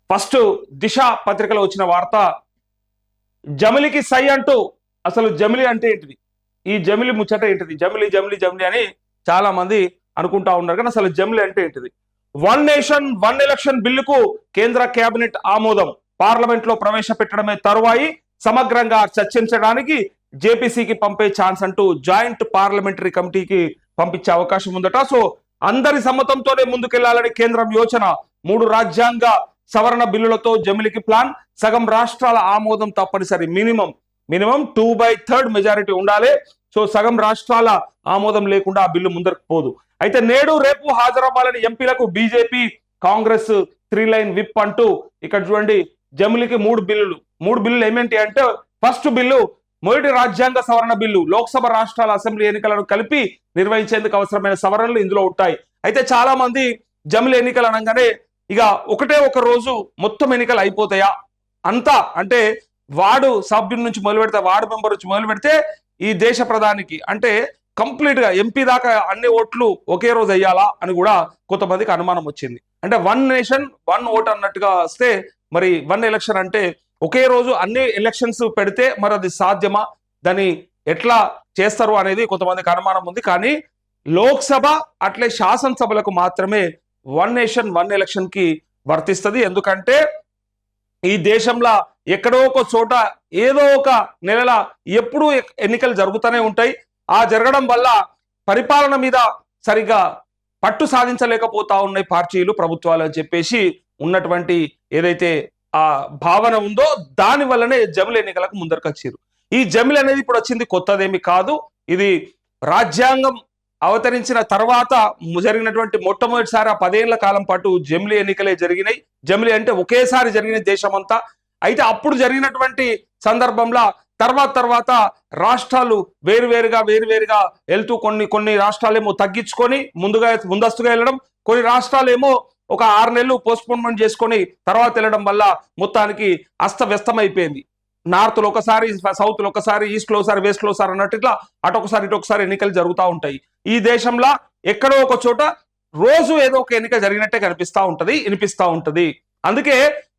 First దిశ పత్రికలో వచ్చిన వార్త, జమిలికి సై అంటూ, అసలు జమిలి అంటే ఏంటిది, ఈ జమిలి ముచ్చట ఏంటిది, జమిలి జమిలి జమిలి అని చాలా మంది అనుకుంటా ఉన్నారు. కానీ అసలు జమిలి అంటే ఏంటిది? వన్ నేషన్ వన్ ఎలక్షన్ బిల్లుకు కేంద్ర కేబినెట్ ఆమోదం, పార్లమెంట్ లో ప్రవేశపెట్టడమే తరువాయి సమగ్రంగా చర్చించడానికి జేపీసీకి పంపే ఛాన్స్ అంటూ జాయింట్ పార్లమెంటరీ కమిటీకి పంపించే అవకాశం ఉందట. సో అందరి సమ్మతంతోనే ముందుకెళ్లాలని కేంద్రం యోచన. 3 రాజ్యాంగ సవరణ బిల్లులతో జమిలికి ప్లాన్, సగం రాష్ట్రాల ఆమోదం తప్పనిసరి, మినిమం 2/3 మెజారిటీ ఉండాలి. సో సగం రాష్ట్రాల ఆమోదం లేకుండా ఆ బిల్లు ముందరకు పోదు. అయితే నేడు రేపు హాజరవ్వాలని ఎంపీలకు బీజేపీ కాంగ్రెస్ 3 లైన్ విప్ అంటూ ఇక్కడ చూడండి, జమిలికి 3 బిల్లులు ఏమేంటి అంటే, ఫస్ట్ బిల్లు మొదటి రాజ్యాంగ సవరణ బిల్లు, లోక్సభ రాష్ట్రాల అసెంబ్లీ ఎన్నికలను కలిపి నిర్వహించేందుకు అవసరమైన సవరణలు ఇందులో ఉంటాయి. అయితే చాలా మంది జమిలి ఎన్నికలు అనగానే ఇక ఒకటే ఒక రోజు మొత్తం ఎన్నికలు అయిపోతాయా అంతా, అంటే వార్డు సభ్యుల నుంచి మొదలు పెడితే, వార్డు మెంబర్ నుంచి మొదలు పెడితే ఈ దేశ ప్రధానికి అంటే కంప్లీట్ గా ఎంపీ దాకా అన్ని ఓట్లు ఒకే రోజు అయ్యాలా అని కూడా కొంతమందికి అనుమానం వచ్చింది. అంటే వన్ నేషన్ వన్ ఓట్ అన్నట్టుగా వస్తే మరి వన్ ఎలక్షన్ అంటే ఒకే రోజు అన్ని ఎలక్షన్స్ పెడితే మరి అది సాధ్యమా, దాన్ని ఎట్లా చేస్తారు అనేది కొంతమందికి అనుమానం ఉంది. కానీ లోక్సభ అట్లే శాసనసభలకు మాత్రమే వన్ నేషన్ వన్ ఎలక్షన్ కి వర్తిస్తుంది. ఎందుకంటే ఈ దేశంలో ఎక్కడో ఒక చోట ఏదో ఒక నెలల ఎప్పుడూ ఎన్నికలు జరుగుతూనే ఉంటాయి. ఆ జరగడం వల్ల పరిపాలన మీద సరిగా పట్టు సాధించలేకపోతా ఉన్నాయి పార్టీలు, ప్రభుత్వాలు అని చెప్పేసి ఉన్నటువంటి ఏదైతే ఆ భావన ఉందో దాని వల్లనే జమిలి ఎన్నికలకు ముందరకు వచ్చారు. ఈ జమిలి అనేది ఇప్పుడు వచ్చింది కొత్తదేమి కాదు. ఇది రాజ్యాంగం అవతరించిన తర్వాత జరిగినటువంటి మొట్టమొదటిసారి 10 ఏళ్ల కాలం పాటు జమిలి ఎన్నికలే జరిగినాయి. జమిలి అంటే ఒకేసారి జరిగిన దేశమంతా. అయితే అప్పుడు జరిగినటువంటి సందర్భంలో తర్వాత రాష్ట్రాలు వేరువేరుగా వెళ్తూ కొన్ని రాష్ట్రాలేమో తగ్గించుకొని ముందస్తుగా వెళ్ళడం, కొన్ని రాష్ట్రాలేమో ఒక 6 నెలలు పోస్ట్పోన్మెంట్ చేసుకొని తర్వాత వెళ్ళడం వల్ల మొత్తానికి అస్తవ్యస్తం అయిపోయింది. నార్త్ లో ఒకసారి, సౌత్ లో ఒకసారి, ఈస్ట్ లో ఒకసారి, వెస్ట్ లో ఒకసారి అన్నట్టు ఇట్లా అటొకసారి ఇటొకసారి ఎన్నికలు జరుగుతూ ఉంటాయి. ఈ దేశంలో ఎక్కడో ఒక చోట రోజు ఏదో ఒక ఎన్నిక జరిగినట్టే వినిపిస్తా ఉంటది. అందుకే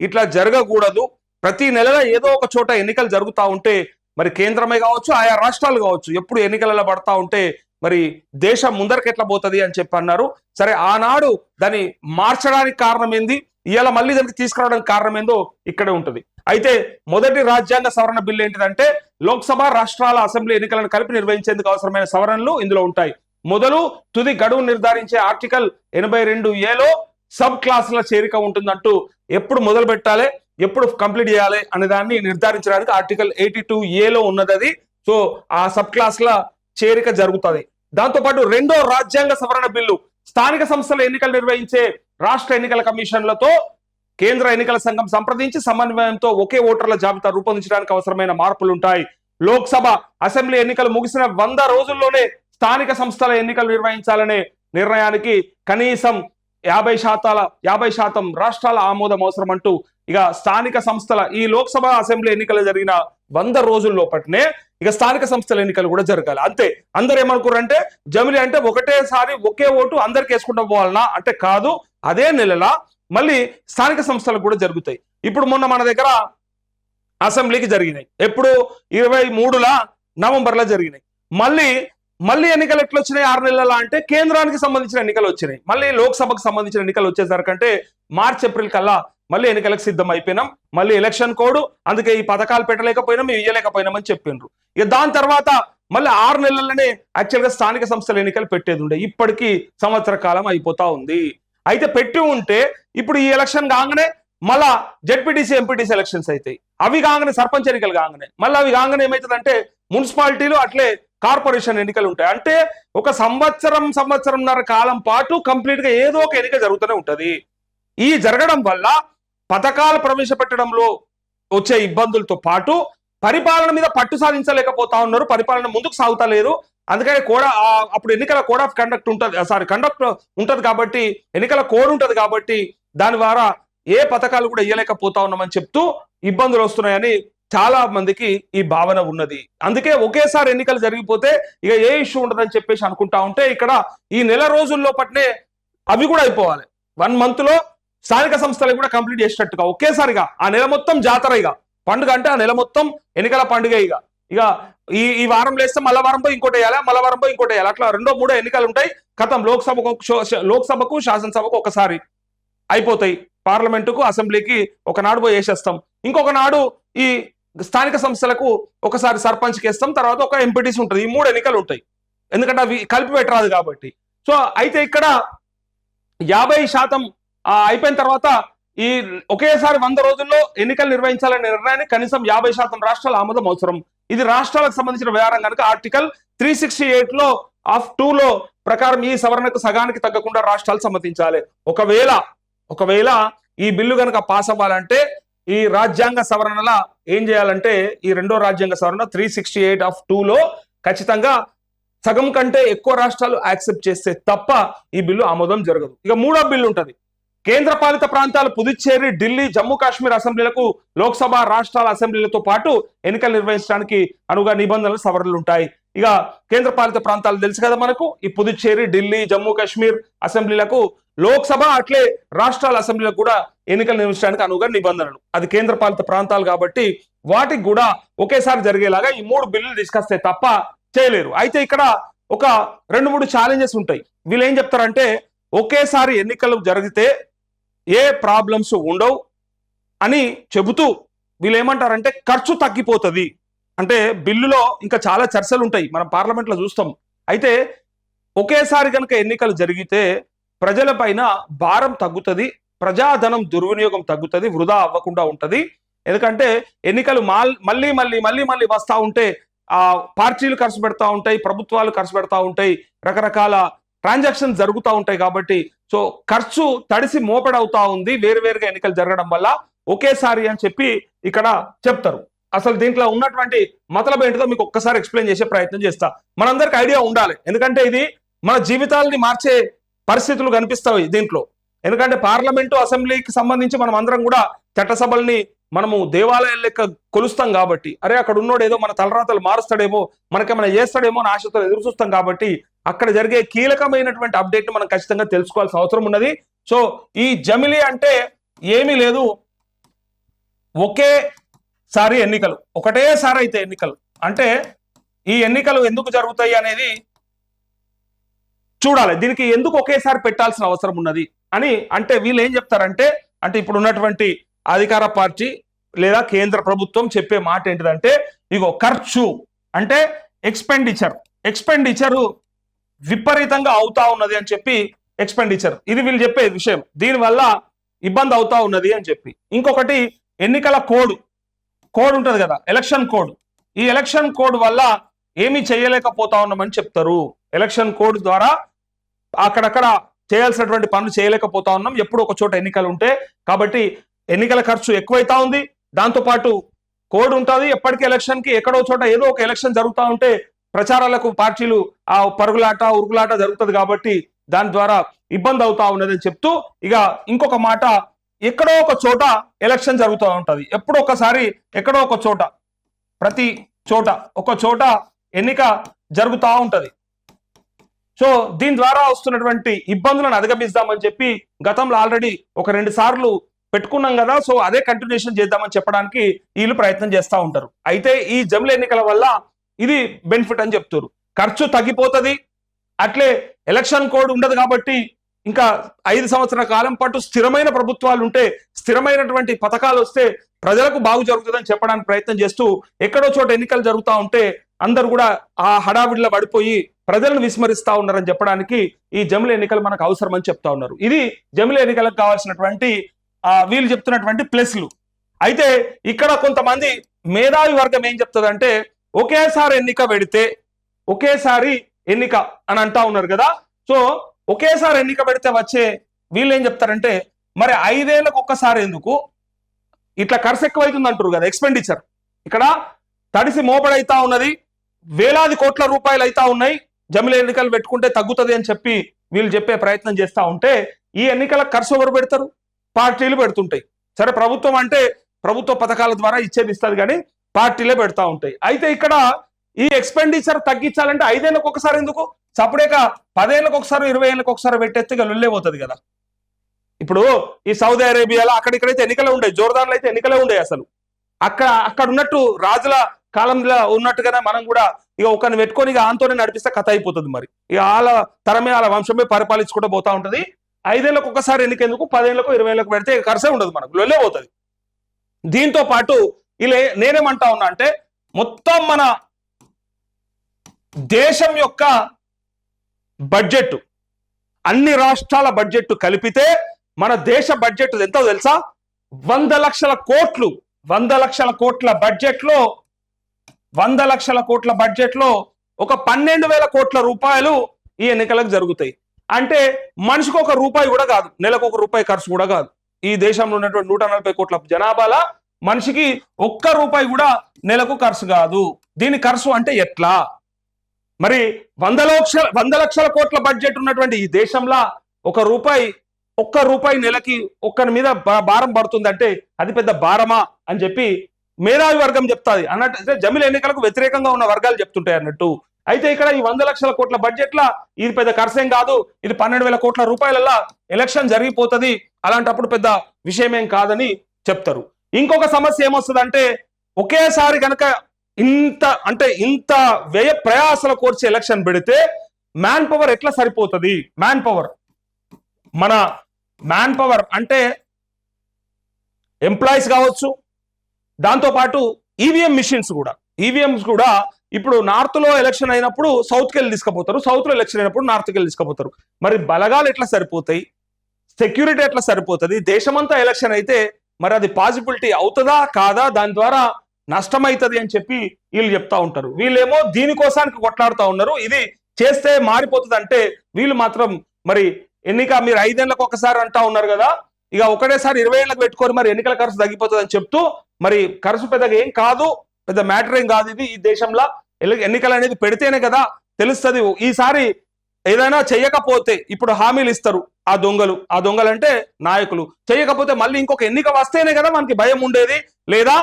ఇట్లా జరగకూడదు. ప్రతి నెలలో ఏదో ఒక చోట ఎన్నికలు జరుగుతూ ఉంటే మరి కేంద్రమే కావచ్చు, ఆయా రాష్ట్రాలు కావచ్చు, ఎప్పుడు ఎన్నికలలో పడతా ఉంటే మరి దేశం ముందరికి ఎట్లా పోతుంది అని చెప్పి అన్నారు. సరే, ఆనాడు దాన్ని మార్చడానికి కారణం ఏంది, ఇవాళ మళ్ళీ దానికి తీసుకురావడానికి కారణం ఏందో ఇక్కడే ఉంటుంది. అయితే మొదటి రాజ్యాంగ సవరణ బిల్లు ఏంటిదంటే, లోక్సభ రాష్ట్రాల అసెంబ్లీ ఎన్నికలను కలిపి నిర్వహించేందుకు అవసరమైన సవరణలు ఇందులో ఉంటాయి. మొదలు తుది గడువు నిర్ధారించే ఆర్టికల్ 82A సబ్ క్లాసుల చేరిక ఉంటుందంటూ ఎప్పుడు మొదలు పెట్టాలి, ఎప్పుడు కంప్లీట్ చేయాలి అనే దాన్ని నిర్ధారించడానికి ఆర్టికల్ 82A ఉన్నది అది. సో ఆ సబ్ క్లాసుల చేరిక జరుగుతుంది. దాంతోపాటు రెండో రాజ్యాంగ సవరణ బిల్లు, స్థానిక సంస్థల ఎన్నికలు నిర్వహించే రాష్ట్ర ఎన్నికల కమిషన్లతో కేంద్ర ఎన్నికల సంఘం సంప్రదించి సమన్వయంతో ఒకే ఓటర్ల జాబితా రూపొందించడానికి అవసరమైన మార్పులు ఉంటాయి. లోక్సభ అసెంబ్లీ ఎన్నికలు ముగిసిన 100 రోజుల్లోనే స్థానిక సంస్థల ఎన్నికలు నిర్వహించాలనే నిర్ణయానికి కనీసం 50% రాష్ట్రాల ఆమోదం అవసరం అంటూ ఇక స్థానిక సంస్థల ఈ లోక్సభ అసెంబ్లీ ఎన్నికలు జరిగిన 100 రోజుల్లోపటినే ఇక స్థానిక సంస్థల ఎన్నికలు కూడా జరగాలి. అంతే. అందరు ఏమనుకున్నారంటే జమిలి అంటే ఒకటేసారి ఒకే ఓటు అందరికి వేసుకుంటూ పోవాలనా అంటే కాదు, అదే నెలలా మళ్ళీ స్థానిక సంస్థలకు కూడా జరుగుతాయి. ఇప్పుడు మొన్న మన దగ్గర అసెంబ్లీకి జరిగినాయి, ఎప్పుడు 23 నవంబర్లో జరిగినాయి. మళ్ళీ ఎన్నికలు ఎట్లా వచ్చినాయి 6 నెలల అంటే కేంద్రానికి సంబంధించిన ఎన్నికలు వచ్చినాయి. మళ్ళీ లోక్సభకు సంబంధించిన ఎన్నికలు వచ్చేసరికంటే మార్చి ఏప్రిల్ కల్లా మళ్ళీ ఎన్నికలకు సిద్ధం అయిపోయినాం. మళ్ళీ ఎలక్షన్ కోడ్, అందుకే ఈ పథకాలు పెట్టలేకపోయినాం, ఇవ్వలేకపోయినామని చెప్పిండ్రు. ఇక దాని తర్వాత మళ్ళీ 6 నెలలనే యాక్చువల్గా స్థానిక సంస్థల ఎన్నికలు పెట్టేది ఉండే. ఇప్పటికీ సంవత్సర కాలం అయిపోతా ఉంది. అయితే పెట్టి ఉంటే ఇప్పుడు ఈ ఎలక్షన్ కాగానే మళ్ళా జెడ్పీటీసీ ఎంపీటీసీ ఎలక్షన్స్ అవుతాయి. అవి కాగానే సర్పంచ్ ఎన్నికలు కాగానే మళ్ళీ అవి కాగానే ఏమవుతుందంటే మున్సిపాలిటీలు అట్లే కార్పొరేషన్ ఎన్నికలు ఉంటాయి. అంటే ఒక సంవత్సరంన్నర కాలం పాటు కంప్లీట్ గా ఏదో ఒక ఎన్నిక జరుగుతూనే ఉంటది. ఈ జరగడం వల్ల పథకాలు ప్రవేశపెట్టడంలో వచ్చే ఇబ్బందులతో పాటు పరిపాలన మీద పట్టు సాధించలేకపోతా ఉన్నారు. పరిపాలన ముందుకు సాగుతలేదు. అందుకని అప్పుడు ఎన్నికల కోడ్ ఆఫ్ కండక్ట్ ఉంటుంది, కండక్ట్ ఉంటది కాబట్టి, ఎన్నికల కోడ్ ఉంటది కాబట్టి దాని ద్వారా ఏ పథకాలు కూడా ఇయ్యలేకపోతా ఉన్నామని చెప్తూ ఇబ్బందులు వస్తున్నాయని చాలా మందికి ఈ భావన ఉన్నది. అందుకే ఒకేసారి ఎన్నికలు జరిగిపోతే ఇక ఏ ఇష్యూ ఉండదని చెప్పేసి అనుకుంటా ఉంటే ఇక్కడ ఈ నెల రోజుల్లోపట్నే అవి కూడా అయిపోవాలి. 1 month లో స్థానిక సంస్థలకు కూడా కంప్లీట్ చేసేటట్టుగా ఒకేసారిగా ఆ నెల మొత్తం జాతర, ఇక పండుగ అంటే ఆ నెల మొత్తం ఎన్నికల పండుగ. ఇక ఈ వారం లేస్తే మళ్ళా వారం పోయి ఇంకోటి వేయాలి, మళ్ళా వారం పోయి ఇంకోటి వేయాలి, అట్లా 2-3 ఎన్నికలు ఉంటాయి. కథం లోక్సభకు శాసనసభకు ఒకసారి అయిపోతాయి, పార్లమెంటుకు అసెంబ్లీకి ఒకనాడు పోయి వేసేస్తాం, ఇంకొక నాడు ఈ స్థానిక సంస్థలకు ఒకసారి సర్పంచ్కి వేస్తాం, తర్వాత ఒక ఎంపీటీసీ ఉంటుంది. ఈ 3 ఎన్నికలు ఉంటాయి, ఎందుకంటే అవి కలిపి పెట్టరాదు కాబట్టి. సో అయితే ఇక్కడ 50% అయిపోయిన తర్వాత ఈ ఒకేసారి 100 రోజుల్లో ఎన్నికలు నిర్వహించాలనే నిర్ణయాన్ని కనీసం 50% రాష్ట్రాల ఆమోదం అవసరం. ఇది రాష్ట్రాలకు సంబంధించిన వ్యవహారం కనుక ఆర్టికల్ 368 లో ఆఫ్ 2 లో ప్రకారం ఈ సవరణకు సగానికి తగ్గకుండా రాష్ట్రాలు సమ్మతించాలి. ఒకవేళ ఈ బిల్లు కనుక పాస్ అవ్వాలంటే ఈ రాజ్యాంగ సవరణల ఏం చేయాలంటే ఈ రెండో రాజ్యాంగ సవరణ 368 ఆఫ్ 2 లో ఖచ్చితంగా సగం కంటే ఎక్కువ రాష్ట్రాలు యాక్సెప్ట్ చేస్తే తప్ప ఈ బిల్లు ఆమోదం జరగదు. ఇక 3వ బిల్లు ఉంటది. కేంద్ర పాలిత ప్రాంతాలు పుదుచ్చేరి, ఢిల్లీ, జమ్మూ కాశ్మీర్ అసెంబ్లీలకు లోక్సభ రాష్ట్రాల అసెంబ్లీలతో పాటు ఎన్నికలు నిర్వహించడానికి అనుగా నిబంధనలు సవరణలు ఉంటాయి. ఇక కేంద్ర పాలిత ప్రాంతాలు తెలుసు కదా మనకు, ఈ పుదుచ్చేరి, ఢిల్లీ, జమ్మూ కాశ్మీర్ అసెంబ్లీలకు లోక్సభ అట్లే రాష్ట్రాల అసెంబ్లీలకు కూడా ఎన్నికలు నిర్వహించడానికి అనువుగా నిబంధనలు. అది కేంద్ర పాలిత ప్రాంతాలు కాబట్టి వాటికి కూడా ఒకేసారి జరిగేలాగా ఈ 3 బిల్లులు తీసుకొస్తే తప్ప చేయలేరు. అయితే ఇక్కడ ఒక 2-3 ఛాలెంజెస్ ఉంటాయి. వీళ్ళు ఏం చెప్తారంటే ఒకేసారి ఎన్నికలు జరిగితే ఏ ప్రాబ్లమ్స్ ఉండవు అని చెబుతూ వీళ్ళు ఏమంటారంటే ఖర్చు తగ్గిపోతుంది. అంటే బిల్లులో ఇంకా చాలా చర్చలు ఉంటాయి, మనం పార్లమెంట్లో చూస్తాం. అయితే ఒకేసారి కనుక ఎన్నికలు జరిగితే ప్రజల పైన భారం తగ్గుతుంది, ప్రజాధనం దుర్వినియోగం తగ్గుతుంది, వృధా అవ్వకుండా ఉంటుంది. ఎందుకంటే ఎన్నికలు మళ్ళీ వస్తూ ఉంటే పార్టీలు ఖర్చు పెడతా ఉంటాయి, ప్రభుత్వాలు ఖర్చు పెడతా ఉంటాయి, రకరకాల ట్రాన్సాక్షన్ జరుగుతూ ఉంటాయి. కాబట్టి సో ఖర్చు తడిసి మోపెడవుతా ఉంది వేరువేరుగా ఎన్నికలు జరగడం వల్ల ఒకేసారి అని చెప్పి ఇక్కడ చెప్తారు. అసలు దీంట్లో ఉన్నటువంటి మతలబ్ ఏంటిదో మీకు ఒక్కసారి ఎక్స్ప్లెయిన్ చేసే ప్రయత్నం చేస్తా. మనందరికి ఐడియా ఉండాలి, ఎందుకంటే ఇది మన జీవితాలని మార్చే పరిస్థితులు కనిపిస్తాయి దీంట్లో. ఎందుకంటే పార్లమెంటు, అసెంబ్లీకి సంబంధించి మనం అందరం కూడా చట్టసభల్ని మనము దేవాలయాల లెక్క కొలుస్తాం కాబట్టి, అరే అక్కడ ఉన్నోడు ఏదో మన తలరాతలు మారుస్తాడేమో, మనకేమైనా చేస్తాడేమో అని ఆశతో ఎదురు చూస్తాం కాబట్టి అక్కడ జరిగే కీలకమైనటువంటి అప్డేట్ మనం ఖచ్చితంగా తెలుసుకోవాల్సిన అవసరం ఉన్నది. సో ఈ జమిలీ అంటే ఏమీ లేదు, ఒకేసారి ఎన్నికలు, ఒకటేసారి అయితే ఎన్నికలు. అంటే ఈ ఎన్నికలు ఎందుకు జరుగుతాయి అనేది చూడాలి, దీనికి ఎందుకు ఒకేసారి పెట్టాల్సిన అవసరం ఉన్నది అని. అంటే వీళ్ళు ఏం చెప్తారంటే, అంటే ఇప్పుడు ఉన్నటువంటి అధికార పార్టీ లేదా కేంద్ర ప్రభుత్వం చెప్పే మాట ఏంటిదంటే, ఇగో ఖర్చు అంటే ఎక్స్పెండిచరు విపరీతంగా అవుతా ఉన్నది అని చెప్పి ఎక్స్పెండిచర్, ఇది వీళ్ళు చెప్పే విషయం, దీనివల్ల ఇబ్బంది అవుతా ఉన్నది అని చెప్పి. ఇంకొకటి ఎన్నికల కోడ్ ఉంటది కదా, ఎలక్షన్ కోడ్, ఈ ఎలక్షన్ కోడ్ వల్ల ఏమీ చేయలేకపోతా ఉన్నామని చెప్తారు. ఎలక్షన్ కోడ్ ద్వారా అక్కడక్కడ చేయాల్సినటువంటి పనులు చేయలేకపోతా ఉన్నాం, ఎప్పుడు ఒక చోట ఎన్నికలు ఉంటే. కాబట్టి ఎన్నికల ఖర్చు ఎక్కువైతా ఉంది, దాంతోపాటు కోడ్ ఉంటుంది. ఎప్పటికీ ఎలక్షన్కి ఎక్కడో చోట ఏదో ఒక ఎలక్షన్ జరుగుతూ ఉంటే ప్రచారాలకు పార్టీలు ఆ పరుగులాట ఉరుకులాట జరుగుతుంది కాబట్టి దాని ద్వారా ఇబ్బంది అవుతా ఉన్నదని చెప్తూ, ఇక ఇంకొక మాట, ఎక్కడో ఒక చోట ఎలక్షన్ జరుగుతూ ఉంటుంది, ఎప్పుడో ఒకసారి ఎక్కడో ఒక చోట, ప్రతి చోట ఒక చోట ఎన్నిక జరుగుతూ ఉంటది. సో దీని ద్వారా వస్తున్నటువంటి ఇబ్బందులను అధిగమిస్తామని చెప్పి గతంలో ఆల్రెడీ ఒక 2 సార్లు పెట్టుకున్నాం కదా, సో అదే కంటిన్యూషన్ చేద్దామని చెప్పడానికి వీళ్ళు ప్రయత్నం చేస్తూ ఉంటారు. అయితే ఈ జమిలీ ఎన్నికల వల్ల ఇది బెనిఫిట్ అని చెప్తారు, ఖర్చు తగ్గిపోతుంది, అట్లే ఎలక్షన్ కోడ్ ఉండదు కాబట్టి ఇంకా 5 సంవత్సరాల కాలం పాటు స్థిరమైన ప్రభుత్వాలు ఉంటే, స్థిరమైనటువంటి పథకాలు వస్తే ప్రజలకు బాగు జరుగుతుందని చెప్పడానికి ప్రయత్నం చేస్తూ, ఎక్కడో చోట ఎన్నికలు జరుగుతూ ఉంటే అందరు కూడా ఆ హడావిడిలో పడిపోయి ప్రజలను విస్మరిస్తా ఉన్నారని చెప్పడానికి ఈ జమిలీ ఎన్నికలు మనకు అవసరం అని చెప్తా ఉన్నారు. ఇది జమిలీ ఎన్నికలకు కావాల్సినటువంటి వీళ్ళు చెప్తున్నటువంటి ప్లస్లు. అయితే ఇక్కడ కొంతమంది మేధావి వర్గం ఏం చెప్తుందంటే, ఒకేసారి ఎన్నిక పెడితే, ఒకేసారి ఎన్నిక అని అంటా ఉన్నారు కదా, సో ఒకేసారి ఎన్నిక పెడితే వచ్చే వీళ్ళు ఏం చెప్తారంటే, మరి 5 ఏళ్లకు ఒక్కసారి ఎందుకు, ఇట్లా ఖర్చు ఎక్కువైతుంది అంటారు కదా, ఎక్స్పెండిచర్ ఇక్కడ తడిసి మోపడైతా ఉన్నది, వేలాది కోట్ల రూపాయలు అయితా ఉన్నాయి, జమిలీ ఎన్నికలు పెట్టుకుంటే తగ్గుతుంది అని చెప్పి వీళ్ళు చెప్పే ప్రయత్నం చేస్తూ ఉంటే, ఈ ఎన్నికల ఖర్చు ఎవరు పెడతారు, పార్టీలు పెడుతుంటాయి. సరే ప్రభుత్వం అంటే ప్రభుత్వ పథకాల ద్వారా ఇచ్చేది ఇస్తుంది కానీ పార్టీలే పెడతా ఉంటాయి. అయితే ఇక్కడ ఈ ఎక్స్పెండిచర్ తగ్గించాలంటే 5 ఏళ్లకు ఒకసారి ఎందుకు, సపరేట్గా 10 ఏళ్లకు ఒకసారి 20 ఏళ్లకు ఒకసారి పెట్టేస్తే ఇక లొల్లే పోతుంది కదా. ఇప్పుడు ఈ సౌదీ అరేబియాలో అక్కడిక్కడైతే ఎన్నికలే ఉండే, జోర్దాన్లో అయితే ఎన్నికలే ఉండే. అసలు అక్కడ ఉన్నట్టు రాజుల కాలంలో ఉన్నట్టుగానే మనం కూడా ఇక ఒకరిని పెట్టుకొని ఇక ఆంతోనే నడిపిస్తే కథ అయిపోతుంది. మరి ఇక వాళ్ళ తరమే వాళ్ళ వంశమే పరిపాలించుకుంటూ పోతా ఉంటది. 5 ఏళ్ళకు ఒకసారి ఎన్నికెందుకు, 10 ఏళ్ళకు 20 ఏళ్ళకు పెడితే ఖర్చే ఉండదు, మనకు లొల్లే పోతుంది. దీంతో పాటు ఇలా నేనేమంటా ఉన్నా అంటే మొత్తం మన దేశం యొక్క బడ్జెట్, అన్ని రాష్ట్రాల బడ్జెట్ కలిపితే మన దేశ బడ్జెట్ ఎంతో తెలుసా? 100 లక్షల కోట్లు. 100 లక్షల కోట్ల బడ్జెట్ లో 100 లక్షల కోట్ల బడ్జెట్ లో ఒక 12,000 కోట్ల రూపాయలు ఈ ఎన్నికలకు జరుగుతాయి. అంటే మనిషికి ఒక రూపాయి కూడా కాదు, నెలకు ఒక రూపాయి ఖర్చు కూడా కాదు. ఈ దేశంలో ఉన్నటువంటి 140 కోట్ల జనాభాల మనిషికి ఒక్క రూపాయి కూడా నెలకు ఖర్చు కాదు. దీని ఖర్చు అంటే ఎట్లా? మరి 100 లక్షల కోట్ల బడ్జెట్ ఉన్నటువంటి ఈ దేశంలో ఒక్క రూపాయి నెలకి ఒక్కరి మీద భారం పడుతుందంటే అది పెద్ద భారమా అని చెప్పి మేధావి వర్గం చెప్తాది అన్నట్టు. జమిలి ఎన్నికలకు వ్యతిరేకంగా ఉన్న వర్గాలు చెప్తుంటాయి అన్నట్టు. అయితే ఇక్కడ ఈ 100 లక్షల కోట్ల బడ్జెట్ లా ఇది పెద్ద ఖర్చేం కాదు, ఇది 12,000 కోట్ల రూపాయలల్లా ఎలక్షన్ జరిగిపోతుంది, అలాంటప్పుడు పెద్ద విషయమేం కాదని చెప్తారు. ఇంకొక సమస్య ఏమొస్తుందంటే ఒకేసారి కనుక ఇంత వ్యయ ప్రయాసల కోర్చి ఎలక్షన్ పెడితే మ్యాన్ పవర్ ఎట్లా సరిపోతుంది? మన మ్యాన్ పవర్ అంటే ఎంప్లాయీస్ కావచ్చు, దాంతోపాటు ఈవీఎం మిషన్స్ కూడా, ఈవీఎంస్ కూడా ఇప్పుడు నార్త్ లో ఎలక్షన్ అయినప్పుడు సౌత్కి వెళ్ళి తీసుకుపోతారు, సౌత్ లో ఎలక్షన్ అయినప్పుడు నార్త్కి వెళ్ళి తీసుకుపోతారు. మరి బలగాలు ఎట్లా సరిపోతాయి, సెక్యూరిటీ ఎట్లా సరిపోతుంది? దేశమంతా ఎలక్షన్ అయితే మరి అది పాసిబిలిటీ అవుతుందా కాదా, దాని ద్వారా నష్టమవుతుంది అని చెప్పి వీళ్ళు చెప్తా ఉంటారు. వీళ్ళేమో దీనికోసానికి కొట్లాడుతూ ఉన్నారు. ఇది చేస్తే మారిపోతుంది అంటే వీళ్ళు మాత్రం మరి ఎన్నిక మీరు 5 ఏళ్లకు ఒకసారి అంటా ఉన్నారు కదా, ఇక ఒకటేసారి 20 ఏళ్లకు పెట్టుకొని మరి ఎన్నికల ఖర్చు తగ్గిపోతుంది అని చెప్తూ మరి ఖర్చు పెద్దగా ఏం కాదు, పెద్ద మ్యాటర్ ఏం కాదు. ఇది ఈ దేశంలో ఎన్నికలు అనేది పెడితేనే కదా తెలుస్తుంది. ఈసారి ఏదైనా చెయ్యకపోతే ఇప్పుడు హామీలు ఇస్తారు ఆ దొంగలు అంటే నాయకులు, చెయ్యకపోతే మళ్ళీ ఇంకొక ఎన్నిక వస్తేనే కదా మనకి భయం ఉండేది, లేదా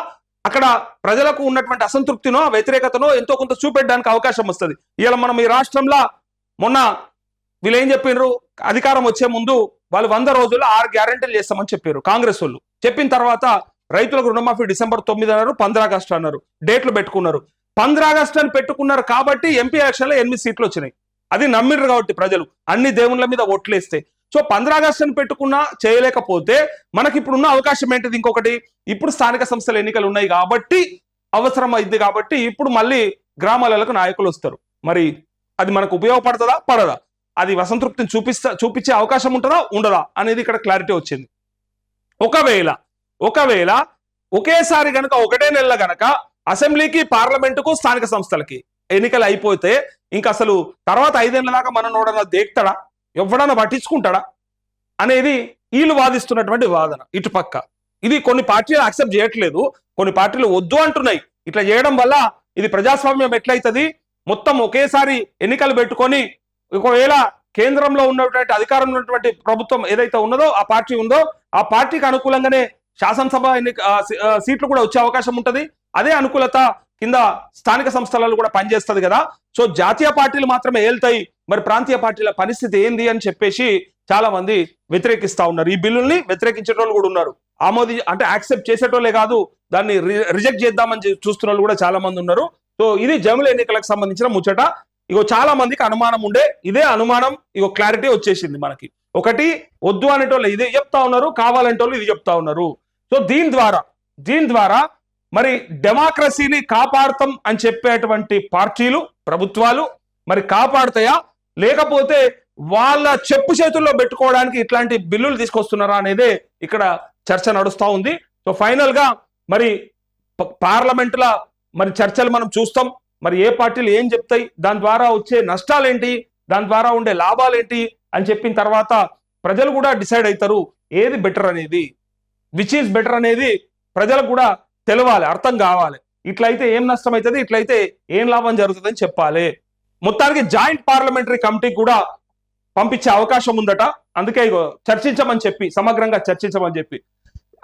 అక్కడ ప్రజలకు ఉన్నటువంటి అసంతృప్తినో వ్యతిరేకతనో ఎంతో కొంత చూపెట్టడానికి అవకాశం వస్తుంది. ఇలా మనం ఈ రాష్ట్రంలో మొన్న వీళ్ళు ఏం చెప్పినారు, అధికారం వచ్చే ముందు వాళ్ళు 100 రోజుల్లో 6 గ్యారెంటీలు చేస్తామని చెప్పారు కాంగ్రెస్ వాళ్ళు. చెప్పిన తర్వాత రైతులకు రుణమాఫీ December 9 అన్నారు, 15 ఆగస్టు అన్నారు, డేట్లు పెట్టుకున్నారు. 15 ఆగస్టు అని పెట్టుకున్నారు కాబట్టి ఎంపీ ఎలక్షన్లో 8 సీట్లు వచ్చినాయి. అది నమ్మిర్రు కాబట్టి ప్రజలు అన్ని దేవుళ్ళ మీద ఓట్లేస్తే. సో 15 ఆగస్టు అని పెట్టుకున్నా చేయలేకపోతే మనకి ఇప్పుడున్న అవకాశం ఏంటిది? ఇంకొకటి, ఇప్పుడు స్థానిక సంస్థల ఎన్నికలు ఉన్నాయి కాబట్టి అవసరం అయింది కాబట్టి ఇప్పుడు మళ్ళీ గ్రామాలకు నాయకులు వస్తారు. మరి అది మనకు ఉపయోగపడుతుందా పడదా, అది అసంతృప్తిని చూపించే అవకాశం ఉంటుందా ఉండదా అనేది ఇక్కడ క్లారిటీ వచ్చింది. ఒకవేళ ఒకేసారి గనక ఒకటే నెల గనక అసెంబ్లీకి, పార్లమెంటుకు, స్థానిక సంస్థలకి ఎన్నికలు అయిపోతే ఇంకా అసలు తర్వాత 5 ఏళ్ల దాకా మనం నోడన్నా దేక్తాడా, ఎవడన్నా పట్టించుకుంటాడా అనేది వీళ్ళు వాదిస్తున్నటువంటి వాదన. ఇటుపక్క ఇది కొన్ని పార్టీలు యాక్సెప్ట్ చేయట్లేదు, కొన్ని పార్టీలు వద్దు అంటున్నాయి. ఇట్లా చేయడం వల్ల ఇది ప్రజాస్వామ్యం ఎట్లయితుంది? మొత్తం ఒకేసారి ఎన్నికలు పెట్టుకొని ఒకవేళ కేంద్రంలో ఉన్నటువంటి అధికారంలో ఉన్నటువంటి ప్రభుత్వం ఏదైతే ఉన్నదో ఆ పార్టీ ఉందో ఆ పార్టీకి అనుకూలంగానే శాసనసభ సీట్లు కూడా వచ్చే అవకాశం ఉంటుంది. అదే అనుకూలత కింద స్థానిక సంస్థలలో కూడా పనిచేస్తుంది కదా. సో జాతీయ పార్టీలు మాత్రమే ఏళ్తాయి, మరి ప్రాంతీయ పార్టీల పరిస్థితి ఏంది అని చెప్పేసి చాలా మంది వ్యతిరేకిస్తా ఉన్నారు. ఈ బిల్లుల్ని వ్యతిరేకించేటోళ్ళు కూడా ఉన్నారు, అంటే యాక్సెప్ట్ చేసేటోళ్ళే కాదు, దాన్ని రిజెక్ట్ చేద్దామని చూస్తున్న వాళ్ళు కూడా చాలా మంది ఉన్నారు. సో ఇది జమిలి ఎన్నికలకు సంబంధించిన ముచ్చట. ఇగో చాలా మందికి అనుమానం ఉండే, ఇదే అనుమానం ఇగో క్లారిటీ వచ్చేసింది మనకి. ఒకటి వద్దు అనేటోళ్ళు ఇదే చెప్తా ఉన్నారు, కావాలంటోళ్ళు ఇది చెప్తా ఉన్నారు. సో దీని ద్వారా మరి డెమోక్రసీని కాపాడతాం అని చెప్పేటువంటి పార్టీలు, ప్రభుత్వాలు మరి కాపాడతాయా, లేకపోతే వాళ్ళ చెప్పు చేతుల్లో పెట్టుకోవడానికి ఇట్లాంటి బిల్లులు తీసుకొస్తున్నారా అనేదే ఇక్కడ చర్చ నడుస్తూ ఉంది. సో ఫైనల్ గా మరి పార్లమెంటుల మరి చర్చలు మనం చూస్తాం. మరి ఏ పార్టీలు ఏం చెప్తాయి, దాని ద్వారా వచ్చే నష్టాలేంటి, దాని ద్వారా ఉండే లాభాలేంటి అని చెప్పిన తర్వాత ప్రజలు కూడా డిసైడ్ అవుతారు ఏది బెటర్ అనేది, విచ్ ఈజ్ బెటర్ అనేది ప్రజలకు కూడా తెలవాలి, అర్థం కావాలి. ఇట్లయితే ఏం నష్టం అవుతుంది, ఇట్లయితే ఏం లాభం జరుగుతుంది అని చెప్పాలి. మొత్తానికి జాయింట్ పార్లమెంటరీ కమిటీ కూడా పంపించే అవకాశం ఉందట. అందుకే చర్చించమని చెప్పి, సమగ్రంగా చర్చించమని చెప్పి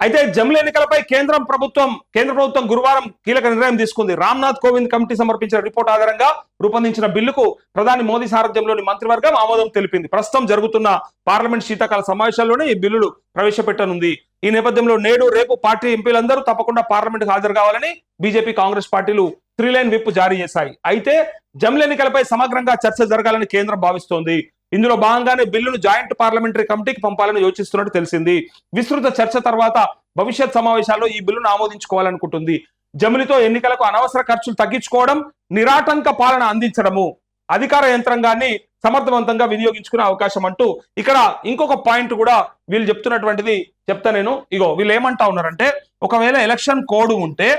అయితే జమిలి ఎన్నికలపై కేంద్ర ప్రభుత్వం గురువారం కీలక నిర్ణయం తీసుకుంది. రామ్నాథ్ కోవింద్ కమిటీ సమర్పించిన రిపోర్ట్ ఆధారంగా రూపొందించిన బిల్లుకు ప్రధాని మోదీ సారథ్యంలోని మంత్రివర్గం ఆమోదం తెలిపింది. ప్రస్తుతం జరుగుతున్న పార్లమెంట్ శీతాకాల సమావేశాల్లోనే ఈ బిల్లులు ప్రవేశపెట్టనుంది. ఈ నేపథ్యంలో నేడు రేపు పార్టీ ఎంపీలందరూ తప్పకుండా పార్లమెంట్ హాజరు కావాలని బీజేపీ కాంగ్రెస్ పార్టీలు 3-లైన్ విప్ జారీ చేశాయి. అయితే జమిలి ఎన్నికలపై సమగ్రంగా చర్చ జరగాలని కేంద్రం భావిస్తోంది. ఇందులో భాగంగానే బిల్లును జాయింట్ పార్లమెంటరీ కమిటీకి పంపాలని యోచిస్తున్నట్టు తెలిసింది. విస్తృత చర్చ తర్వాత భవిష్యత్ సమావేశాల్లో ఈ బిల్లును ఆమోదించుకోవాలనుకుంటుంది. జమిలితో ఎన్నికలకు అనవసర ఖర్చులు తగ్గించుకోవడం, నిరాటంక పాలన అందించడము, అధికార యంత్రాంగాన్ని సమర్థవంతంగా వినియోగించుకునే అవకాశం అంటూ ఇక్కడ ఇంకొక పాయింట్ కూడా వీళ్ళు చెప్తున్నటువంటిది చెప్తా నేను. వీళ్ళు ఏమంటా ఉన్నారంటే, ఒకవేళ ఎలక్షన్ కోడ్ ఉంటే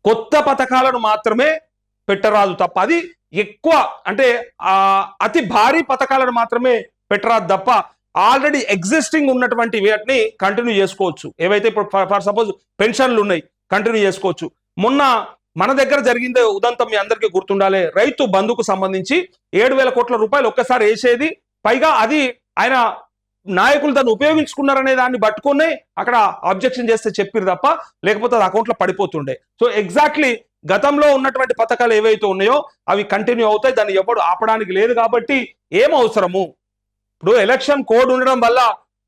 కొత్త పథకాలను మాత్రమే పెట్టరాదు తప్ప, అది ఎక్కువ అంటే అతి భారీ పథకాలను మాత్రమే పెట్టరాదు తప్ప ఆల్రెడీ ఎగ్జిస్టింగ్ ఉన్నటువంటి వాటిని కంటిన్యూ చేసుకోవచ్చు. ఏవైతే ఇప్పుడు ఫర్ సపోజ్ పెన్షన్లు ఉన్నాయి, కంటిన్యూ చేసుకోవచ్చు. మొన్న మన దగ్గర జరిగిందే ఉదంతం మీ అందరికీ గుర్తుండాలి. రైతు బంధుకు సంబంధించి 7,000 కోట్ల రూపాయలు ఒక్కసారి వేసేది, పైగా అది ఆయన నాయకులు దాన్ని ఉపయోగించుకున్నారనే దాన్ని పట్టుకుని అక్కడ అబ్జెక్షన్ చేస్తే చెప్పారు తప్ప, లేకపోతే అది అకౌంట్లో పడిపోతుండే. సో ఎగ్జాక్ట్లీ గతంలో ఉన్నటువంటి పథకాలు ఏవైతే ఉన్నాయో అవి కంటిన్యూ అవుతాయి. దాన్ని ఎప్పుడు ఆపడానికి లేదు. కాబట్టి ఏం అవసరము, ఇప్పుడు ఎలక్షన్ కోడ్ ఉండడం వల్ల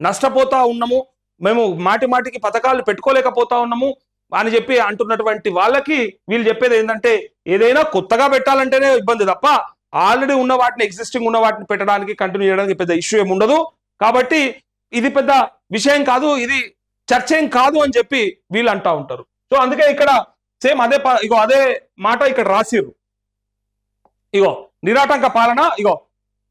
నష్టపోతా ఉన్నాము, మేము మాటికి పథకాలు పెట్టుకోలేకపోతా ఉన్నాము అని చెప్పి అంటున్నటువంటి వాళ్ళకి వీళ్ళు చెప్పేది ఏంటంటే, ఏదైనా కొత్తగా పెట్టాలంటేనే ఇబ్బంది తప్ప ఆల్రెడీ ఉన్న వాటిని, ఎగ్జిస్టింగ్ ఉన్న వాటిని పెట్టడానికి, కంటిన్యూ చేయడానికి పెద్ద ఇష్యూ ఏమి ఉండదు. కాబట్టి ఇది పెద్ద విషయం కాదు, ఇది చర్చ ఏం కాదు అని చెప్పి వీళ్ళు అంటా ఉంటారు. సో అందుకే ఇక్కడ సేమ్ అదే అదే మాట ఇక్కడ రాసిర్రు. నిరాటంక పాలన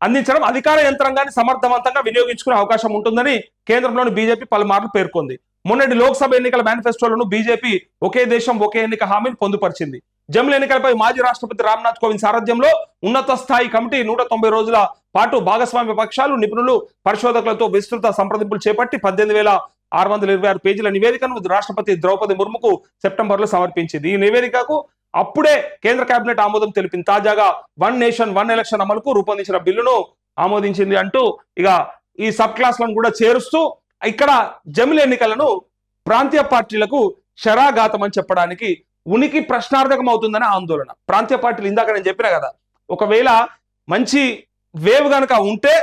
అందించడం, అధికార యంత్రాంగాన్ని సమర్థవంతంగా వినియోగించుకునే అవకాశం ఉంటుందని కేంద్రంలోని బీజేపీ పలుమార్లు పేర్కొంది. మొన్నటి లోక్సభ ఎన్నికల మేనిఫెస్టోలను బీజేపీ ఒకే దేశం ఒకే ఎన్నిక హామీని పొందుపరిచింది. జమిలి ఎన్నికలపై మాజీ రాష్ట్రపతి రామ్నాథ్ కోవింద్ సారథ్యంలో ఉన్నత స్థాయి కమిటీ 190 రోజుల పాటు భాగస్వామ్య పక్షాలు, నిపుణులు, పరిశోధకులతో విస్తృత సంప్రదింపులు చేపట్టి 18,626 పేజీల నివేదికను రాష్ట్రపతి ద్రౌపది ముర్ముకు సెప్టెంబర్లో సమర్పించింది. ఈ నివేదికకు అప్పుడే కేంద్ర కేబినెట్ ఆమోదం తెలిపింది. తాజాగా 1 నేషన్ 1 ఎలక్షన్ అమలుకు రూపొందించిన బిల్లును ఆమోదించింది అంటూ ఈ సబ్ క్లాస్లను కూడా చేరుస్తూ ఇక్కడ జమిలి ఎన్నికలను ప్రాంతీయ పార్టీలకు శరాఘాతం అని చెప్పడానికి ఉనికి ప్రశ్నార్థకం అవుతుందని ఆందోళన. ప్రాంతీయ పార్టీలు ఇందాక నేను చెప్పినా కదా, ఒకవేళ మంచి వేవ్ గనక ఉంటే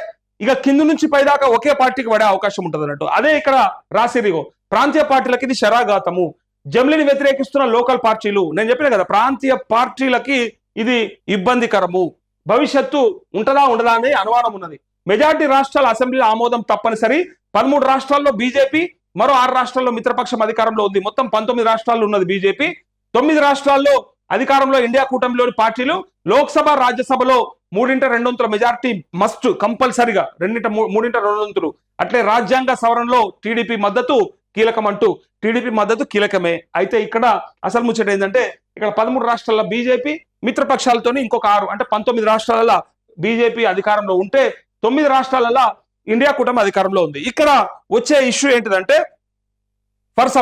కింద నుంచి పైదాకా ఒకే పార్టీకి పడే అవకాశం ఉంటుంది అన్నట్టు. అదే ఇక్కడ రాసిరిగో ప్రాంతీయ పార్టీలకి ఇది శరాఘాతము, జమిలిని వ్యతిరేకిస్తున్న లోకల్ పార్టీలు, నేను చెప్పిన కదా ప్రాంతీయ పార్టీలకి ఇది ఇబ్బందికరము, భవిష్యత్తు ఉంటదా ఉండదా అనే అనుమానం ఉన్నది. మెజార్టీ రాష్ట్రాల అసెంబ్లీ ఆమోదం తప్పనిసరి. 13 రాష్ట్రాల్లో బీజేపీ, మరో 6 రాష్ట్రాల్లో మిత్రపక్షం అధికారంలో ఉంది. మొత్తం 19 రాష్ట్రాల్లో ఉన్నది బీజేపీ. 9 రాష్ట్రాల్లో అధికారంలో ఇండియా కూటమిలోని పార్టీలు. లోక్సభ, రాజ్యసభలో 3/2 మెజార్టీ మస్ట్ కంపల్సరిగా, 3/2. అట్లే రాజ్యాంగ సవరణలో టీడీపీ మద్దతు కీలకం అంటూ టీడీపీ మద్దతు కీలకమే. అయితే ఇక్కడ అసలు ముచ్చట ఏంటంటే, ఇక్కడ 13 రాష్ట్రాల్లో బీజేపీ, మిత్రపక్షాలతోని ఇంకొక 6 అంటే 19 రాష్ట్రాలలో బీజేపీ అధికారంలో ఉంటే 9 రాష్ట్రాలలో ఇండియా కూటమి అధికారంలో ఉంది. ఇక్కడ వచ్చే ఇష్యూ ఏంటిదంటే, ఫర్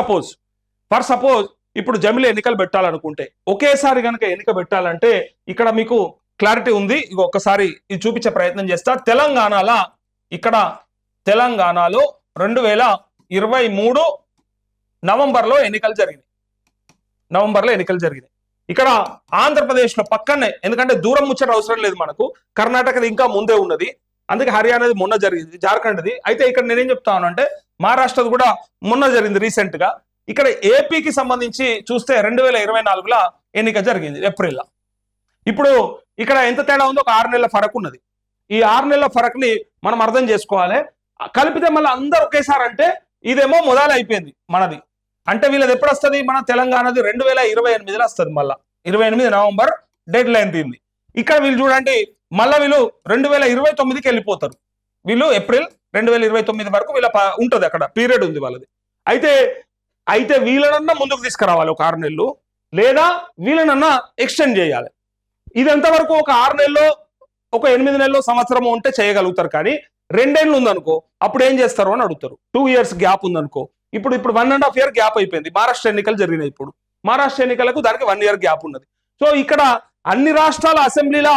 సపోజ్ ఇప్పుడు జమిలి ఎన్నికలు పెట్టాలనుకుంటే, ఒకేసారి కనుక ఎన్నిక పెట్టాలంటే ఇక్కడ మీకు క్లారిటీ ఉంది. ఒక్కసారి ఇది చూపించే ప్రయత్నం చేస్తా. తెలంగాణలో 2023 నవంబర్లో ఎన్నికలు జరిగినాయి. ఇక్కడ ఆంధ్రప్రదేశ్లో పక్కనే, ఎందుకంటే దూరం ముచ్చట అవసరం లేదు మనకు, కర్ణాటకది ఇంకా ముందే ఉన్నది, అందుకే హర్యానాది మొన్న జరిగింది, జార్ఖండ్ది. అయితే ఇక్కడ నేనేం చెప్తాను అంటే, మహారాష్ట్రది కూడా మొన్న జరిగింది రీసెంట్ గా. ఇక్కడ ఏపీకి సంబంధించి చూస్తే 2024లో ఎన్నిక జరిగింది ఏప్రిల్లో. ఇప్పుడు ఇక్కడ ఎంత తేడా ఉందో, ఒక 6 నెలల ఫరక్ ఉన్నది. ఈ 6 నెలల ఫరక్ ని మనం అర్థం చేసుకోవాలి. కలిపితే మళ్ళీ అందరు ఒకేసారి అంటే ఇదేమో మొదలు అయిపోయింది మనది. అంటే వీళ్ళది ఎప్పుడు వస్తుంది, మన తెలంగాణది 2028లో వస్తుంది. మళ్ళీ 28 నవంబర్ డెడ్ లైన్ దీన్ని. ఇక్కడ వీళ్ళు చూడండి, మళ్ళీ వీళ్ళు 2029కి వెళ్ళిపోతారు. వీళ్ళు ఏప్రిల్ 2029 వరకు వీళ్ళ ఉంటుంది, అక్కడ పీరియడ్ ఉంది వాళ్ళది. అయితే వీళ్ళనన్నా ముందుకు తీసుకురావాలి ఒక 6 నెలలు, లేదా వీళ్ళనన్నా ఎక్స్టెండ్ చేయాలి. ఇది ఎంతవరకు ఒక 6 నెలల్లో, ఒక 8 నెలల్లో, సంవత్సరం ఉంటే చేయగలుగుతారు. కానీ 2 ఏళ్ళు ఉందనుకో, అప్పుడు ఏం చేస్తారు అని అడుగుతారు. 2 ఇయర్స్ గ్యాప్ ఉందనుకో, ఇప్పుడు 1.5 ఇయర్ గ్యాప్ అయిపోయింది. మహారాష్ట్ర ఎన్నికలు జరిగినాయి. ఇప్పుడు మహారాష్ట్ర ఎన్నికలకు దానికి 1 ఇయర్ గ్యాప్ ఉన్నది. సో ఇక్కడ అన్ని రాష్ట్రాల అసెంబ్లీల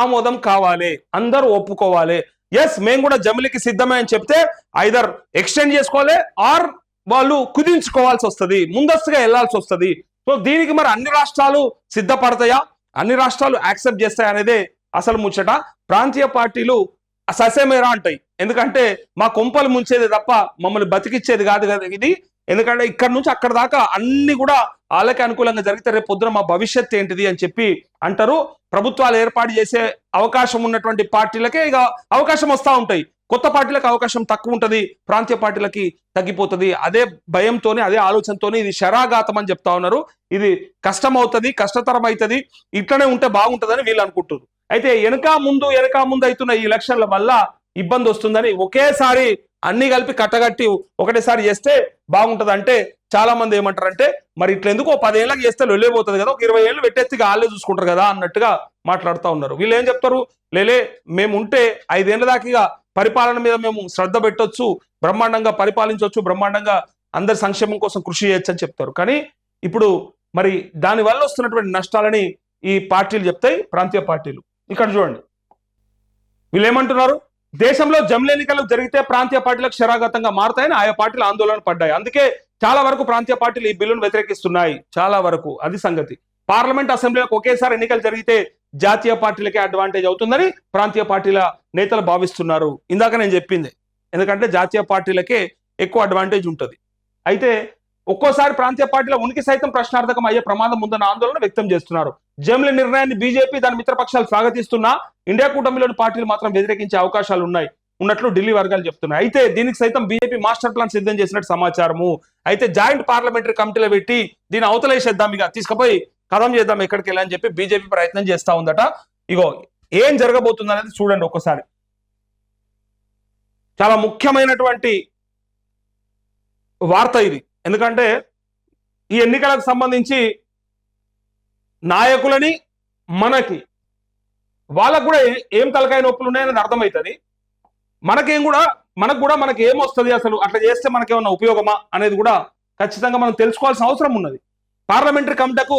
ఆమోదం కావాలి, అందరూ ఒప్పుకోవాలి. ఎస్ మేము కూడా జమిలికి సిద్ధమే అని చెప్తే ఐదర్ ఎక్స్టెండ్ చేసుకోవాలి, ఆర్ వాళ్ళు కుదించుకోవాల్సి వస్తుంది, ముందస్తుగా వెళ్లాల్సి వస్తుంది. సో దీనికి మరి అన్ని రాష్ట్రాలు సిద్ధపడతాయా, అన్ని రాష్ట్రాలు యాక్సెప్ట్ చేస్తాయి అనేదే అసలు ముచ్చట. ప్రాంతీయ పార్టీలు ససేమేరా అంటాయి, ఎందుకంటే మా కొంపలు ముంచేది తప్ప మమ్మల్ని బతికిచ్చేది కాదు కదా ఇది. ఎందుకంటే ఇక్కడ నుంచి అక్కడ దాకా అన్ని కూడా వాళ్ళకి అనుకూలంగా జరిగితే రేపు పొద్దున మా భవిష్యత్ ఏంటిది అని చెప్పి అంటారు. ప్రభుత్వాలు ఏర్పాటు చేసే అవకాశం ఉన్నటువంటి పార్టీలకే ఇక అవకాశం వస్తూ ఉంటాయి, కొత్త పార్టీలకు అవకాశం తక్కువ ఉంటుంది, ప్రాంతీయ పార్టీలకి తగ్గిపోతుంది. అదే భయంతోనే అదే ఆలోచనతోనే ఇది శరాఘాతం అని చెప్తా ఉన్నారు. ఇది కష్టం అవుతుంది, కష్టతరం అవుతుంది, ఇట్లనే ఉంటే బాగుంటుందని వీళ్ళు అనుకుంటున్నారు. అయితే వెనక ముందు అవుతున్న ఈ ఎలక్షన్ల వల్ల ఇబ్బంది వస్తుందని ఒకేసారి అన్ని కలిపి కట్టగట్టి ఒకటేసారి చేస్తే బాగుంటది అంటే చాలా మంది ఏమంటారంటే మరి ఇట్లా ఎందుకు 10 ఏళ్ళకి చేస్తే లొల్లేపోతుంది కదా, ఒక 20 ఏళ్ళు పెట్టేస్తే వాళ్ళే చూసుకుంటారు కదా అన్నట్టుగా మాట్లాడుతూ ఉన్నారు. వీళ్ళు ఏం చెప్తారు, మేము ఉంటే 5 ఏళ్ళ దాకా పరిపాలన మీద మేము శ్రద్ధ పెట్టొచ్చు, బ్రహ్మాండంగా పరిపాలించవచ్చు, బ్రహ్మాండంగా అందరి సంక్షేమం కోసం కృషి చేయొచ్చు అని చెప్తారు. కానీ ఇప్పుడు మరి దాని వల్ల వస్తున్నటువంటి నష్టాలని ఈ పార్టీలు చెప్తాయి, ప్రాంతీయ పార్టీలు. ఇక్కడ చూడండి వీళ్ళు ఏమంటున్నారు, దేశంలో జమిలి ఎన్నికలు జరిగితే ప్రాంతీయ పార్టీలకు శరాఘాతంగా మారుతాయని ఆయా పార్టీలు ఆందోళన పడ్డాయి. అందుకే చాలా వరకు ప్రాంతీయ పార్టీలు ఈ బిల్లును వ్యతిరేకిస్తున్నాయి, చాలా వరకు. అది సంగతి. పార్లమెంట్ అసెంబ్లీలకు ఒకేసారి ఎన్నికలు జరిగితే జాతీయ పార్టీలకే అడ్వాంటేజ్ అవుతుందని ప్రాంతీయ పార్టీల నేతలు భావిస్తున్నారు. ఇందాక నేను చెప్పింది, ఎందుకంటే జాతీయ పార్టీలకే ఎక్కువ అడ్వాంటేజ్ ఉంటుంది. అయితే ఒక్కోసారి ప్రాంతీయ పార్టీల ఉనికి సైతం ప్రశ్నార్థకం అయ్యే ప్రమాదం ఉందన్న ఆందోళన వ్యక్తం చేస్తున్నారు. జమిలి నిర్ణయాన్ని బీజేపీ దాని మిత్రపక్షాలు స్వాగతిస్తున్నా ఇండియా కూటమిలోని పార్టీలు మాత్రం వ్యతిరేకించే అవకాశాలు ఉన్నట్లు ఢిల్లీ వర్గాలు చెప్తున్నాయి. అయితే దీనికి సైతం బీజేపీ మాస్టర్ ప్లాన్ సిద్ధం చేసినట్టు సమాచారము. అయితే జాయింట్ పార్లమెంటరీ కమిటీలో పెట్టి దీని అవతలేసేద్దాం, ఇక తీసుకుపోయి కథం చేద్దాం ఎక్కడికి వెళ్ళని చెప్పి బీజేపీ ప్రయత్నం చేస్తా ఉందట. ఇగో ఏం జరగబోతుంది అనేది చూడండి ఒక్కసారి. చాలా ముఖ్యమైనటువంటి వార్త ఇది, ఎందుకంటే ఈ ఎన్నికలకు సంబంధించి నాయకులని మనకి వాళ్ళకు కూడా ఏం తలకాయ నొప్పులు ఉన్నాయని అర్థమవుతుంది. మనకు ఏం వస్తుంది, అసలు అట్లా చేస్తే మనకేమన్నా ఉపయోగమా అనేది కూడా ఖచ్చితంగా మనం తెలుసుకోవాల్సిన అవసరం ఉన్నది. పార్లమెంటరీ కమిటీకు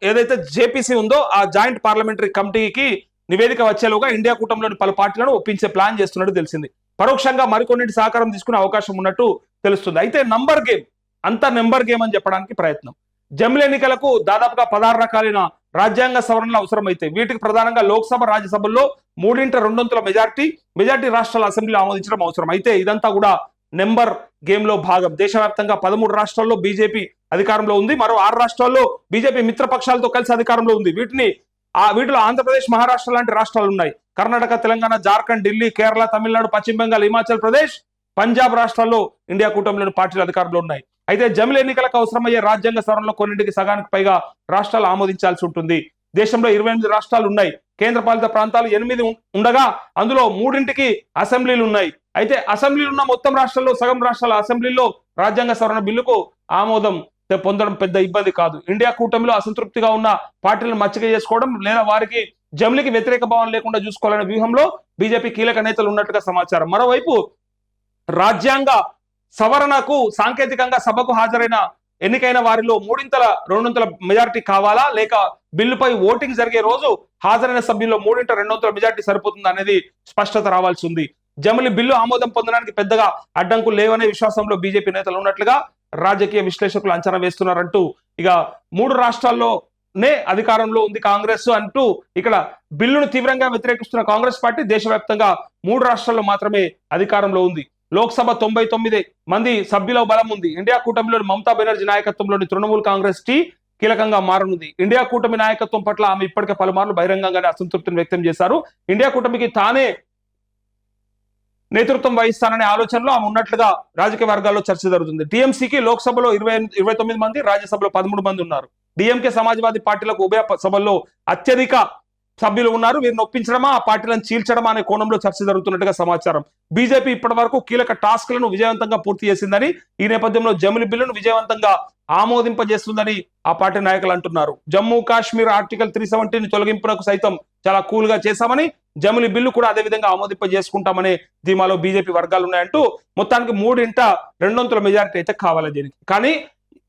ఏదైతే జేపీసీ ఉందో ఆ జాయింట్ పార్లమెంటరీ కమిటీకి నివేదిక వచ్చేలోగా ఇండియా కూటమిలోని పలు పార్టీలను ఒప్పించే ప్లాన్ చేస్తున్నట్టు తెలిసింది. పరోక్షంగా మరికొన్నింటి సహకారం తీసుకునే అవకాశం ఉన్నట్టు తెలుస్తుంది. అయితే నెంబర్ గేమ్ అని చెప్పడానికి ప్రయత్నం. జమిలి ఎన్నికలకు దాదాపుగా 16 రకాలైన రాజ్యాంగ సవరణలు అవసరమైతే వీటికి ప్రధానంగా లోక్సభ, రాజ్యసభల్లో 3/2 మెజార్టీ రాష్ట్రాల అసెంబ్లీలో ఆమోదించడం అవసరం. అయితే ఇదంతా కూడా నెంబర్ గేమ్ లో భాగం. దేశవ్యాప్తంగా 13 రాష్ట్రాల్లో బీజేపీ అధికారంలో ఉంది, మరో 6 రాష్ట్రాల్లో బీజేపీ మిత్రపక్షాలతో కలిసి అధికారంలో ఉంది. వీటిలో ఆంధ్రప్రదేశ్, మహారాష్ట్ర లాంటి రాష్ట్రాలు ఉన్నాయి. కర్ణాటక, తెలంగాణ, జార్ఖండ్, ఢిల్లీ, కేరళ, తమిళనాడు, పశ్చిమ బెంగాల్, హిమాచల్ ప్రదేశ్, పంజాబ్ రాష్ట్రాల్లో ఇండియా కూటమిలోని పార్టీలు అధికారంలో ఉన్నాయి. అయితే జమిలి ఎన్నికలకు అవసరమయ్యే రాజ్యాంగ సవరణలో కొన్నింటికి సగానికి పైగా రాష్ట్రాలు ఆమోదించాల్సి ఉంటుంది. దేశంలో 28 రాష్ట్రాలు ఉన్నాయి, కేంద్రపాలిత ప్రాంతాలు 8 ఉండగా అందులో 3కి అసెంబ్లీలు ఉన్నాయి. అయితే అసెంబ్లీలు ఉన్న మొత్తం రాష్ట్రాల్లో సగం రాష్ట్రాల అసెంబ్లీలో రాజ్యాంగ సవరణ బిల్లుకు ఆమోదం పొందడం పెద్ద ఇబ్బంది కాదు. ఇండియా కూటమిలో అసంతృప్తిగా ఉన్న పార్టీలను మచ్చిక చేసుకోవడం లేదా వారికి జమిలికి వ్యతిరేక భావన లేకుండా చూసుకోవాలనే వ్యూహంలో బీజేపీ కీలక నేతలు ఉన్నట్టుగా సమాచారం. మరోవైపు రాజ్యాంగ సవరణకు సాంకేతికంగా సభకు హాజరైన ఎన్నికైన వారిలో 3/2 మెజారిటీ కావాలా, లేక బిల్లుపై ఓటింగ్ జరిగే రోజు హాజరైన సభ్యుల్లో 3/2 మెజారిటీ సరిపోతుందా అనేది స్పష్టత రావాల్సి ఉంది. జమిలి బిల్లు ఆమోదం పొందడానికి పెద్దగా అడ్డంకులు లేవనే విశ్వాసంలో బీజేపీ నేతలు ఉన్నట్లుగా రాజకీయ విశ్లేషకులు అంచనా వేస్తున్నారంటూ ఇక 3 రాష్ట్రాల్లోనే అధికారంలో ఉంది కాంగ్రెస్ అంటూ ఇక్కడ బిల్లును తీవ్రంగా వ్యతిరేకిస్తున్న కాంగ్రెస్ పార్టీ దేశవ్యాప్తంగా 3 రాష్ట్రాల్లో మాత్రమే అధికారంలో ఉంది. లోక్సభ 99 మంది సభ్యుల బలం ఉంది. ఇండియా కూటమిలోని మమతా బెనర్జీ నాయకత్వంలోని తృణమూల్ కాంగ్రెస్ టీ కీలకంగా మారనుంది. ఇండియా కూటమి నాయకత్వం పట్ల ఆమె ఇప్పటికే పలుమార్లు బహిరంగంగానే అసంతృప్తిని వ్యక్తం చేశారు. ఇండియా కూటమికి తానే నేతృత్వం వహిస్తాననే ఆలోచనలో ఆమె ఉన్నట్లుగా రాజకీయ వర్గాల్లో చర్చ జరుగుతుంది. టీఎంసీకి లోక్సభలో 29 మంది, రాజ్యసభలో 13 మంది ఉన్నారు. డిఎంకే, సమాజ్వాదీ పార్టీలకు ఉభయ సభల్లో అత్యధిక సభ్యులు ఉన్నారు. వీరిని ఒప్పించడమా, ఆ పార్టీలను చీల్చడమా అనే కోణంలో చర్చ జరుగుతున్నట్టుగా సమాచారం. బీజేపీ ఇప్పటి వరకు కీలక టాస్క్లను విజయవంతంగా పూర్తి చేసిందని, ఈ నేపథ్యంలో జమిలి బిల్లును విజయవంతంగా ఆమోదింపజేస్తుందని ఆ పార్టీ నాయకులు అంటున్నారు. జమ్మూ కాశ్మీర్ ఆర్టికల్ 370 తొలగింపునకు సైతం చాలా కూల్ గా చేశామని, జమిలి బిల్లు కూడా అదే విధంగా ఆమోదింపజేసుకుంటామనే ధీమాలో బీజేపీ వర్గాలు ఉన్నాయంటూ మొత్తానికి 3/2 మెజారిటీ అయితే కావాలి దీనికి. కానీ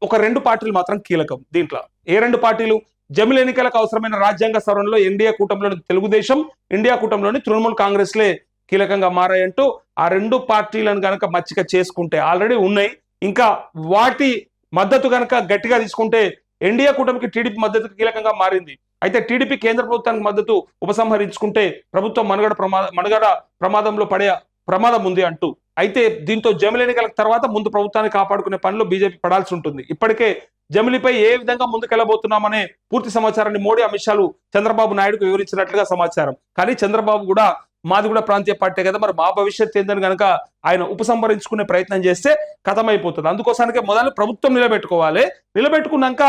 ఒక 2 పార్టీలు మాత్రం కీలకం దీంట్లో. ఏ 2 పార్టీలు? జమిలి ఎన్నికలకు అవసరమైన రాజ్యాంగ సవరణలో ఎన్డీఏ కూటమిలోని తెలుగుదేశం, ఇండియా కూటమిలోని తృణమూల్ కాంగ్రెస్లే కీలకంగా మారాయంటూ ఆ 2 పార్టీలను కనుక మచ్చిక చేసుకుంటే, ఆల్రెడీ ఉన్నాయి ఇంకా వాటి మద్దతు కనుక గట్టిగా తీసుకుంటే ఎన్డీఏ కూటమికి టీడీపీ మద్దతు కీలకంగా మారింది. అయితే టీడీపీ కేంద్ర ప్రభుత్వానికి మద్దతు ఉపసంహరించుకుంటే ప్రభుత్వం మనుగడ ప్రమాదంలో పడే ప్రమాదం ఉంది అంటూ. అయితే దీంతో జమిలి ఎన్నికల తర్వాత ముందు ప్రభుత్వాన్ని కాపాడుకునే పనిలో బీజేపీ పడాల్సి ఉంటుంది. ఇప్పటికే జమిలిపై ఏ విధంగా ముందుకెళ్లబోతున్నామనే పూర్తి సమాచారాన్ని మోడీ, అమిత్ షాలు చంద్రబాబు నాయుడుకు వివరించినట్లుగా సమాచారం. కానీ చంద్రబాబు కూడా మాది కూడా ప్రాంతీయ పార్టీ కదా, మరి మా భవిష్యత్ ఏందని కనుక ఆయన ఉపసంహరించుకునే ప్రయత్నం చేస్తే కథమైపోతుంది. అందుకోసానికే మొదలు ప్రభుత్వం నిలబెట్టుకోవాలి, నిలబెట్టుకున్నాక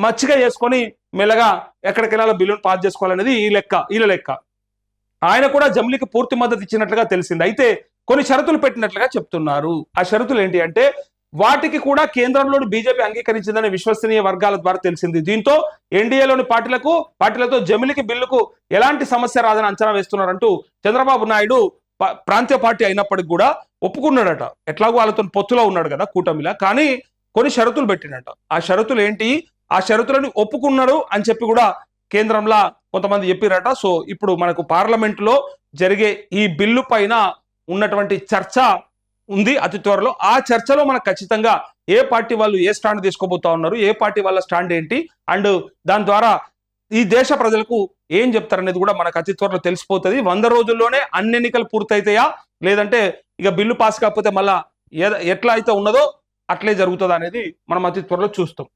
మచ్చిగా చేసుకొని మెల్లగా ఎక్కడికెళ్ళాలో బిల్లును పాస్ చేసుకోవాలనేది వీళ్ళ లెక్క. ఆయన కూడా జమిలికి పూర్తి మద్దతు ఇచ్చినట్లుగా తెలిసింది. అయితే కొన్ని షరతులు పెట్టినట్లుగా చెప్తున్నారు. ఆ షరతులు ఏంటి అంటే వాటికి కూడా కేంద్రంలోని బీజేపీ అంగీకరించిందని విశ్వసనీయ వర్గాల ద్వారా తెలిసింది. దీంతో ఎన్డీఏలోని పార్టీలతో జమిలికి బిల్లుకు ఎలాంటి సమస్య రాదని అంచనా వేస్తున్నారంటూ చంద్రబాబు నాయుడు ప్రాంతీయ పార్టీ అయినప్పటికి కూడా ఒప్పుకున్నాడట. ఎట్లాగో వాళ్ళతో పొత్తులో ఉన్నాడు కదా కూటమిలా, కానీ కొన్ని షరతులు పెట్టినట్ట. ఆ షరతులు ఏంటి, ఆ షరతులను ఒప్పుకున్నాడు అని చెప్పి కూడా కేంద్రంలో కొంతమంది చెప్పిరట. సో ఇప్పుడు మనకు పార్లమెంట్ లో జరిగే ఈ బిల్లు పైన ఉన్నటువంటి చర్చ ఉంది అతి త్వరలో. ఆ చర్చలో మనకు ఖచ్చితంగా ఏ పార్టీ వాళ్ళు ఏ స్టాండ్ తీసుకోబోతా ఉన్నారు, ఏ పార్టీ వాళ్ళ స్టాండ్ ఏంటి, అండ్ దాని ద్వారా ఈ దేశ ప్రజలకు ఏం చెప్తారనేది కూడా మనకు అతి త్వరలో తెలిసిపోతుంది. 100 రోజుల్లోనే అన్ని ఎన్నికలు పూర్తయితాయా, లేదంటే ఇక బిల్లు పాస్ కాకపోతే మళ్ళా ఎట్లా అయితే ఉన్నదో అట్లే జరుగుతుంది అనేది మనం అతి త్వరలో చూస్తాం.